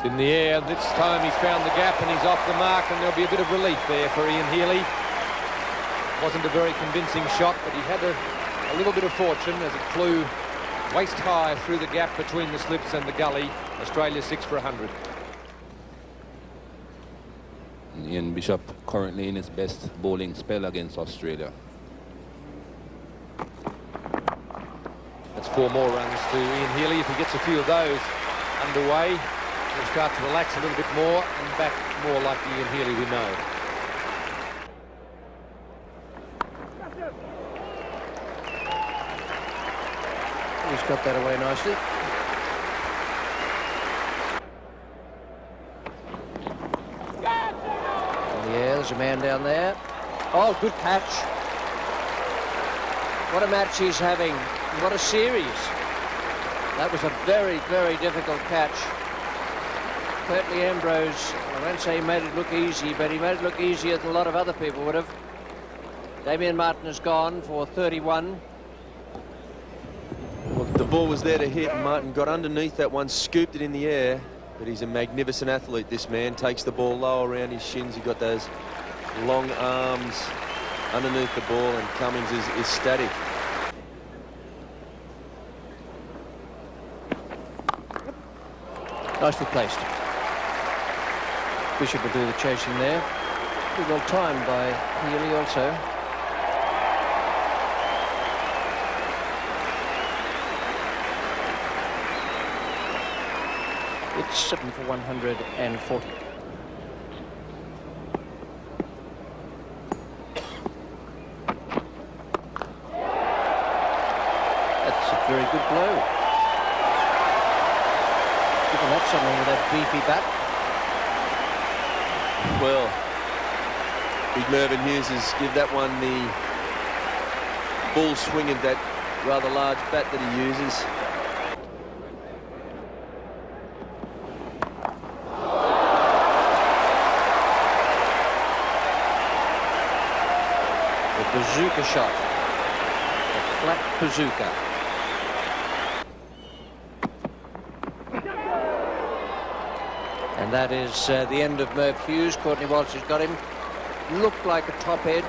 It's in the air. This time he's found the gap and he's off the mark, and there'll be a bit of relief there for Ian Healy. Wasn't a very convincing shot, but he had a little bit of fortune as it flew waist high through the gap between the slips and the gully. Australia 6 for 100. Ian Bishop currently in his best bowling spell against Australia. That's 4 more runs to Ian Healy. If he gets a few of those underway, he'll start to relax a little bit more and back more like the Ian Healy we know. He's got that away nicely. Yeah, there's a man down there. Oh, good catch. What a match he's having. What a series. That was a very, very difficult catch. Certainly Ambrose, I won't say he made it look easy, but he made it look easier than a lot of other people would have. Damien Martin has gone for 31. Well, the ball was there to hit, and Martin got underneath that one, scooped it in the air. But he's a magnificent athlete, this man. Takes the ball low around his shins. He's got those long arms underneath the ball, and Cummings is static. Nicely placed. Bishop will do the chasing there. Pretty well timed by Healy also. It's 7 for 140. That's a very good blow. Giving that something with that beefy bat. Well, Big Mervyn Hughes has give that one the full swing of that rather large bat that he uses. Bazooka shot, a flat bazooka. And that is the end of Merv Hughes. Courtney Walsh has got him. Looked like a top edge.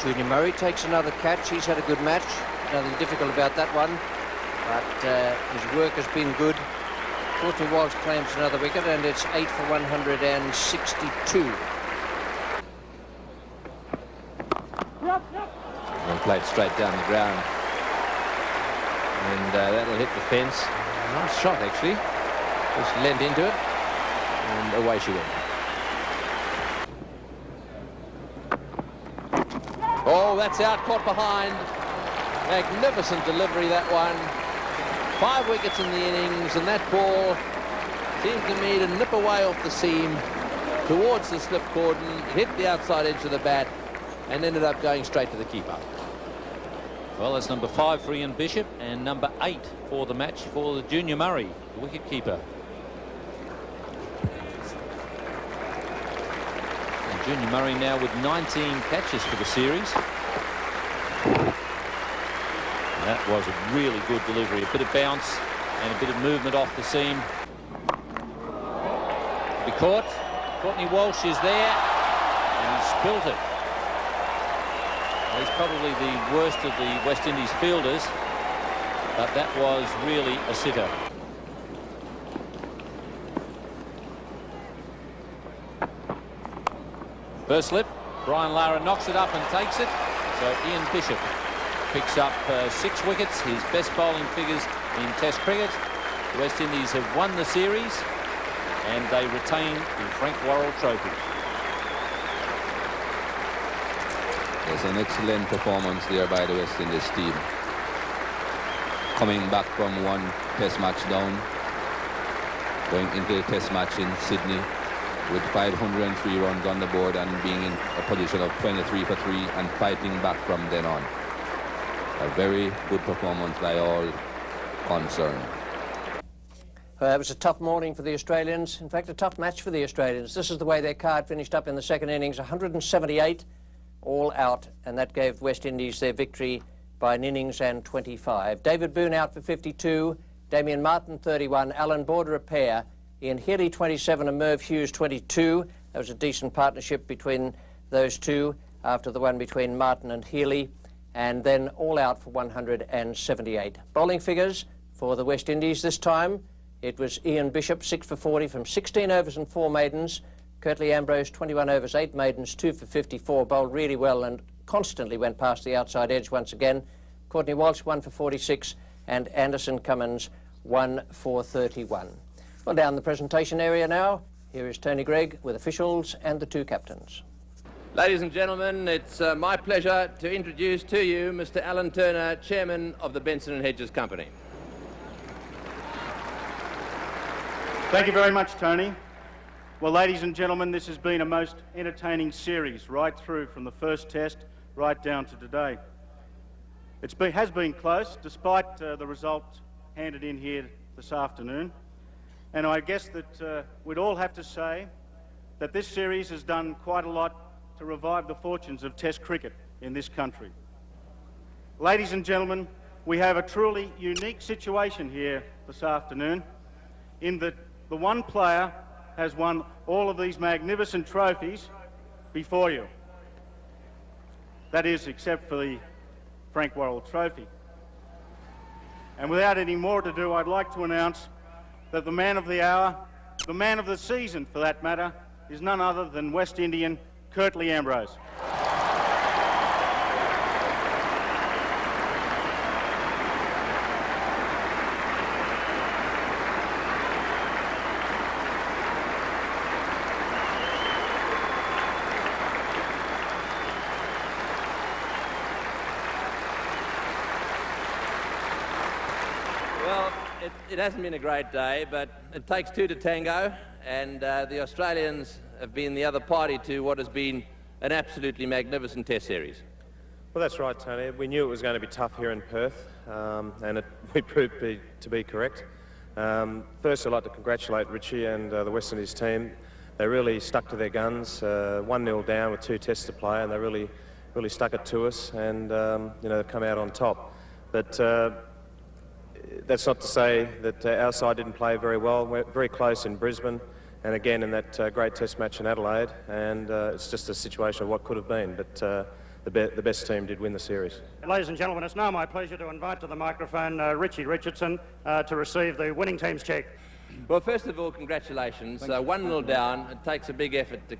Junior Murray takes another catch. He's had a good match. Nothing difficult about that one, but his work has been good. Courtney Walsh claims another wicket, and it's 8 for 162. Played straight down the ground, and that'll hit the fence. Nice shot, actually. Just leant into it, and away she went. Oh, that's out, caught behind. Magnificent delivery, that one. 5 wickets in the innings, and that ball seemed to me to nip away off the seam towards the slip cordon, hit the outside edge of the bat, and ended up going straight to the keeper. Well, that's number 5 for Ian Bishop and number 8 for the match for the Junior Murray, the wicket-keeper. And Junior Murray now with 19 catches for the series. That was a really good delivery. A bit of bounce and a bit of movement off the seam. Be caught. Courtney Walsh is there, and he spilt it. He's probably the worst of the West Indies fielders, but that was really a sitter. First slip, Brian Lara knocks it up and takes it. So Ian Bishop picks up 6 wickets, his best bowling figures in Test cricket. The West Indies have won the series, and they retain the Frank Worrell Trophy. It's an excellent performance there by the West Indies team. Coming back from 1 test match down, going into the test match in Sydney with 503 runs on the board and being in a position of 23 for 3 and fighting back from then on. A very good performance by all concerned. It was a tough morning for the Australians. In fact, a tough match for the Australians. This is the way their card finished up in the second innings. 178. All out, and that gave West Indies their victory by an innings and 25. David Boone out for 52, Damien Martin 31, Alan Border a pair, Ian Healy 27 and Merv Hughes 22. There was a decent partnership between those two after the one between Martin and Healy, and then all out for 178. Bowling figures for the West Indies this time. It was Ian Bishop 6 for 40 from 16 overs and 4 maidens. Curtly Ambrose 21 overs, 8 maidens, 2 for 54, bowled really well and constantly went past the outside edge once again. Courtney Walsh 1 for 46 and Anderson Cummins 1 for 31. Well, down the presentation area now, here is Tony Gregg with officials and the two captains. Ladies and gentlemen, it's my pleasure to introduce to you Mr. Alan Turner, Chairman of the Benson and Hedges Company. Thank you very much, Tony. Well, ladies and gentlemen, this has been a most entertaining series right through from the first test right down to today. It has been close, despite the result handed in here this afternoon. And I guess that we'd all have to say that this series has done quite a lot to revive the fortunes of Test cricket in this country. Ladies and gentlemen, we have a truly unique situation here this afternoon in that the one player has won all of these magnificent trophies before you. That is, except for the Frank Worrell Trophy. And without any more to do, I'd like to announce that the man of the hour, the man of the season for that matter, is none other than West Indian Curtly Ambrose. Well, it hasn't been a great day, but it takes two to tango, and the Australians have been the other party to what has been an absolutely magnificent Test series. Well, that's right, Tony. We knew it was going to be tough here in Perth, and we proved to be correct. First, I'd like to congratulate Richie and the West Indies team. They really stuck to their guns, 1-0 down with 2 tests to play, and they really stuck it to us, and you know, they've come out on top. But that's not to say that our side didn't play very well. We're very close in Brisbane, and again in that great Test match in Adelaide, and it's just a situation of what could have been, but the best team did win the series. Ladies and gentlemen, it's now my pleasure to invite to the microphone Richie Richardson to receive the winning team's cheque. Well, first of all, congratulations. 1-0 down. It takes a big effort to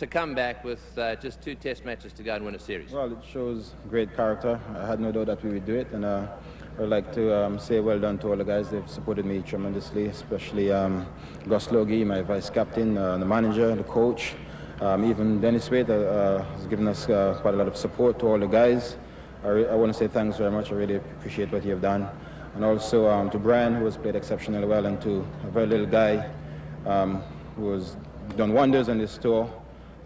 come back with just 2 Test matches to go and win a series. Well, it shows great character. I had no doubt that we would do it, and I'd like to say well done to all the guys. They've supported me tremendously, especially Gus Logie, my vice captain, the manager, the coach, even Dennis Wade has given us quite a lot of support to all the guys. I want to say thanks very much. I really appreciate what you have done. And also to Brian, who has played exceptionally well, and to a very little guy who has done wonders on this tour.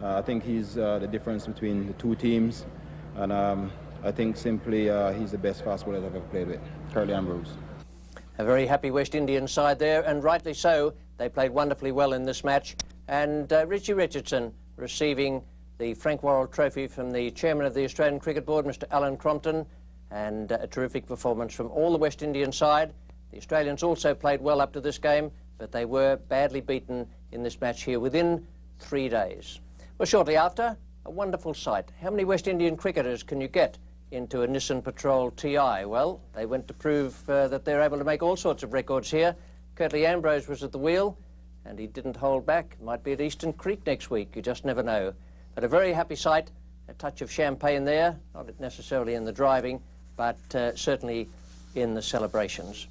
I think he's the difference between the two teams, and I think simply he's the best fast bowler I've ever played with, Curtly Ambrose. A very happy West Indian side there, and rightly so. They played wonderfully well in this match. And Richie Richardson receiving the Frank Worrell Trophy from the Chairman of the Australian Cricket Board, Mr. Alan Crompton, and a terrific performance from all the West Indian side. The Australians also played well up to this game, but they were badly beaten in this match here within 3 days. Well, shortly after, a wonderful sight. How many West Indian cricketers can you get into a Nissan Patrol TI? Well, they went to prove that they're able to make all sorts of records here. Curtly Ambrose was at the wheel, and he didn't hold back. Might be at Eastern Creek next week, you just never know. But a very happy sight, a touch of champagne there, not necessarily in the driving, but certainly in the celebrations.